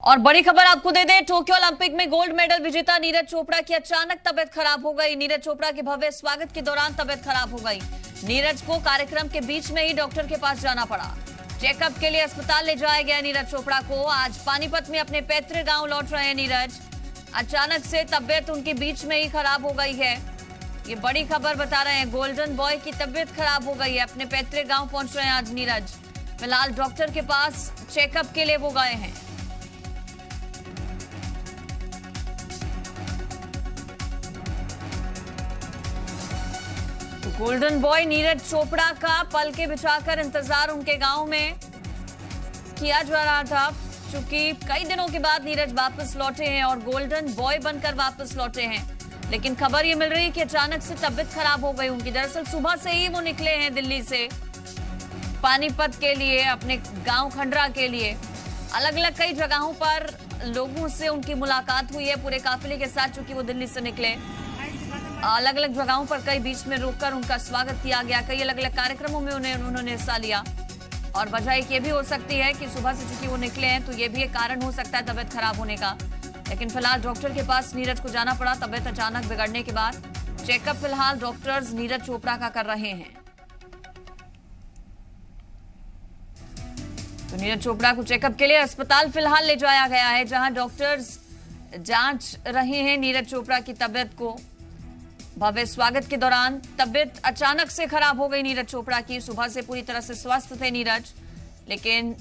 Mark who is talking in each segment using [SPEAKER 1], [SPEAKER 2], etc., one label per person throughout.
[SPEAKER 1] और बड़ी खबर आपको दे दें, टोक्यो ओलंपिक में गोल्ड मेडल विजेता नीरज चोपड़ा की अचानक तबियत खराब हो गई। नीरज चोपड़ा के भव्य स्वागत के दौरान तबियत खराब हो गई। नीरज को कार्यक्रम के बीच में ही डॉक्टर के पास जाना पड़ा। चेकअप के लिए अस्पताल ले जाया गया नीरज चोपड़ा को। आज पानीपत में अपने पैतृक गांव लौट रहे हैं नीरज। अचानक से तबियत उनकी बीच में ही खराब हो गई है। ये बड़ी खबर बता रहे हैं, गोल्डन बॉय की तबियत खराब हो गई है। अपने पैतृक गांव पहुंच रहे हैं आज नीरज। फिलहाल डॉक्टर के पास चेकअप के लिए वो गए हैं। गोल्डन बॉय नीरज चोपड़ा का पल के बिछाकर इंतजार उनके गांव में किया जा रहा था, क्योंकि कई दिनों के बाद नीरज वापस लौटे हैं और गोल्डन बॉय बनकर वापस लौटे हैं। लेकिन खबर ये मिल रही है कि अचानक से तबीयत खराब हो गई उनकी। दरअसल सुबह से ही वो निकले हैं दिल्ली से पानीपत के लिए, अपने गांव खंडरा के लिए। अलग अलग कई जगहों पर लोगों से उनकी मुलाकात हुई है पूरे काफिले के साथ, चूंकि वो दिल्ली से निकले। अलग अलग जगहों पर कई बीच में रोककर उनका स्वागत किया गया। कई अलग अलग कार्यक्रमों में उन्होंने हिस्सा लिया। और वजह एक ये भी हो सकती है कि सुबह से चूंकि वो निकले हैं, तो ये भी एक कारण हो सकता है तबियत खराब होने का। लेकिन फिलहाल डॉक्टर के पास नीरज को जाना पड़ा तबियत अचानक बिगड़ने के बाद। चेकअप फिलहाल डॉक्टर्स नीरज चोपड़ा का कर रहे हैं। तो नीरज चोपड़ा को चेकअप के लिए अस्पताल फिलहाल ले जाया गया है, जहां डॉक्टर्स जांच रहे हैं नीरज चोपड़ा की तबियत को। भव्य स्वागत के दौरान तबियत अचानक से खराब हो गई नीरज चोपड़ा की। सुबह से पूरी तरह से स्वस्थ थे नीरज, लेकिन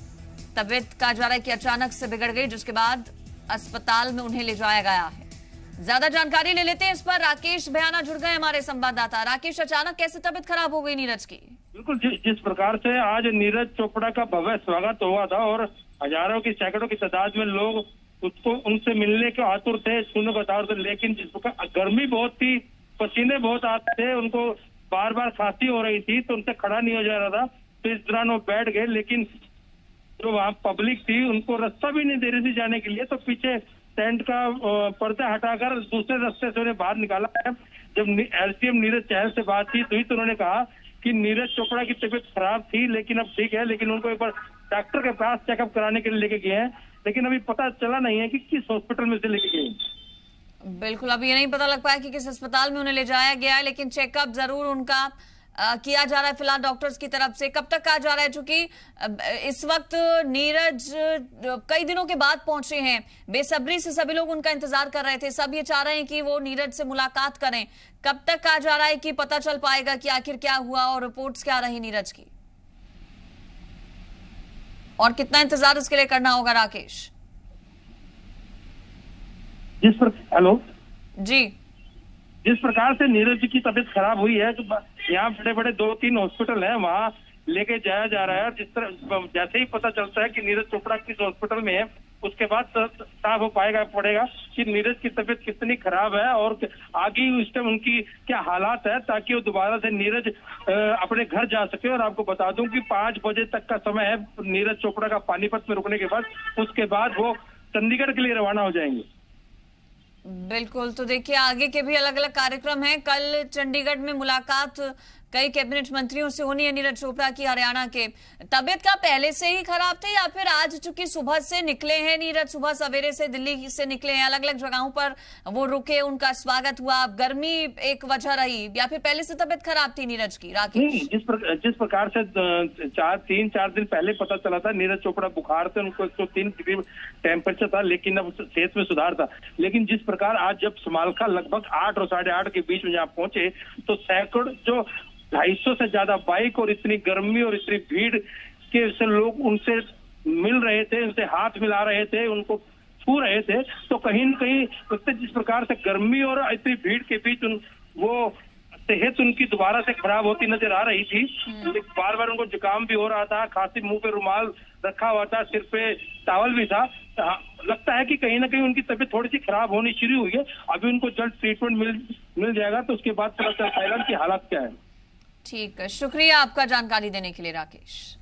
[SPEAKER 1] तबियत कहा जा रहा है कि अचानक से बिगड़ गई, जिसके बाद अस्पताल में उन्हें ले जाया गया है। ज्यादा जानकारी ले लेते हैं इस पर। राकेश भयाना जुड़ गए हमारे संवाददाता। राकेश, अचानक कैसे तबियत खराब हो गई नीरज की?
[SPEAKER 2] बिल्कुल, जिस प्रकार से आज नीरज चोपड़ा का भव्य स्वागत हुआ था और हजारों की सैकड़ों की तादाद में लोग उसको उनसे मिलने के आतुर थे, छूने को आतुर थे। लेकिन जिस प्रकार गर्मी बहुत थी, पसीने बहुत आते थे, उनको बार बार खांसी हो रही थी, तो उनसे खड़ा नहीं हो जा रहा था। तो इस दौरान वो बैठ गए, लेकिन जो वहाँ पब्लिक थी उनको रास्ता भी नहीं दे रही थी जाने के लिए। तो पीछे टेंट का पर्दा हटाकर दूसरे रास्ते से उन्हें बाहर निकाला है। जब एसडीएम नीरज चहल से बातचीत हुई तो उन्होंने कहा कि नीरज चोपड़ा की तबीयत खराब थी, लेकिन अब ठीक है। लेकिन उनको एक बार डॉक्टर के पास चेकअप कराने के लिए लेके गए हैं, लेकिन अभी पता चला नहीं है कि किस हॉस्पिटल में से लेके गए।
[SPEAKER 1] बिल्कुल, अभी ये नहीं पता लग पाया कि किस अस्पताल में उन्हें ले जाया गया है, लेकिन चेकअप जरूर उनका किया जा रहा है फिलहाल डॉक्टर्स की तरफ से। कब तक कहा जा रहा है, चूंकि इस वक्त नीरज कई दिनों के बाद पहुंचे हैं, बेसब्री से सभी लोग उनका इंतजार कर रहे थे। सब ये चाह रहे हैं कि वो नीरज से मुलाकात करें। कब तक कहा जा रहा है कि पता चल पाएगा कि आखिर क्या हुआ और रिपोर्ट्स क्या रही नीरज की, और कितना इंतजार उसके लिए करना होगा? राकेश
[SPEAKER 2] हेलो
[SPEAKER 1] जी,
[SPEAKER 2] जिस प्रकार से नीरज जी की तबीयत खराब हुई है, तो यहाँ बड़े बड़े 2-3 हॉस्पिटल हैं, वहाँ लेके जाया जा रहा है। जिस तरह जैसे ही पता चलता है कि नीरज चोपड़ा किस हॉस्पिटल में है, उसके बाद साफ हो पड़ेगा कि नीरज की तबीयत कितनी खराब है और आगे उस टाइम उनकी क्या हालात है, ताकि वो दोबारा से नीरज अपने घर जा सके। और आपको बता दूं कि 5 बजे तक का समय है नीरज चोपड़ा का पानीपत में रुकने के बाद। उसके बाद वो चंडीगढ़ के लिए रवाना हो जाएंगे।
[SPEAKER 1] बिल्कुल, तो देखिए आगे के भी अलग अलग कार्यक्रम हैं। कल चंडीगढ़ में मुलाकात कई कैबिनेट मंत्रियों से होनी है नीरज चोपड़ा की, हरियाणा के। तबियत का पहले से ही खराब थे या फिर आज चूंकि सुबह से निकले हैं नीरज, सुबह सवेरे से दिल्ली से निकले हैं, अलग अलग जगहों पर वो रुके, उनका स्वागत हुआ, गर्मी एक वजह रही, या फिर पहले से तबियत खराब थी नीरज की? राकेश,
[SPEAKER 2] जिस प्रकार से 3-4 दिन पहले पता चला था नीरज चोपड़ा बुखार थे, उनको 103 डिग्री टेम्परेचर था, लेकिन अब सेहत में सुधार था। लेकिन जिस प्रकार आज जब समालखा लगभग 8 और 8:30 के बीच में जहाँ पहुंचे, तो सैकड़ों जो 250 से ज्यादा बाइक और इतनी गर्मी और इतनी भीड़ के से लोग उनसे मिल रहे थे, उनसे हाथ मिला रहे थे, उनको छू रहे थे। तो कहीं न कहीं जिस प्रकार से गर्मी और इतनी भीड़ के बीच वो सेहत उनकी दोबारा से खराब होती नजर आ रही थी। बार बार उनको जुकाम भी हो रहा था, खांसी, मुंह पे रुमाल रखा हुआ था, सिर पे टॉवल भी था। लगता है कि कहीं ना कहीं उनकी तबीयत थोड़ी सी खराब होनी शुरू हुई है। अभी उनको जल्द ट्रीटमेंट मिल जाएगा, तो उसके बाद पता चल पाएगा कि हालात क्या है।
[SPEAKER 1] ठीक है, शुक्रिया आपका जानकारी देने के लिए राकेश।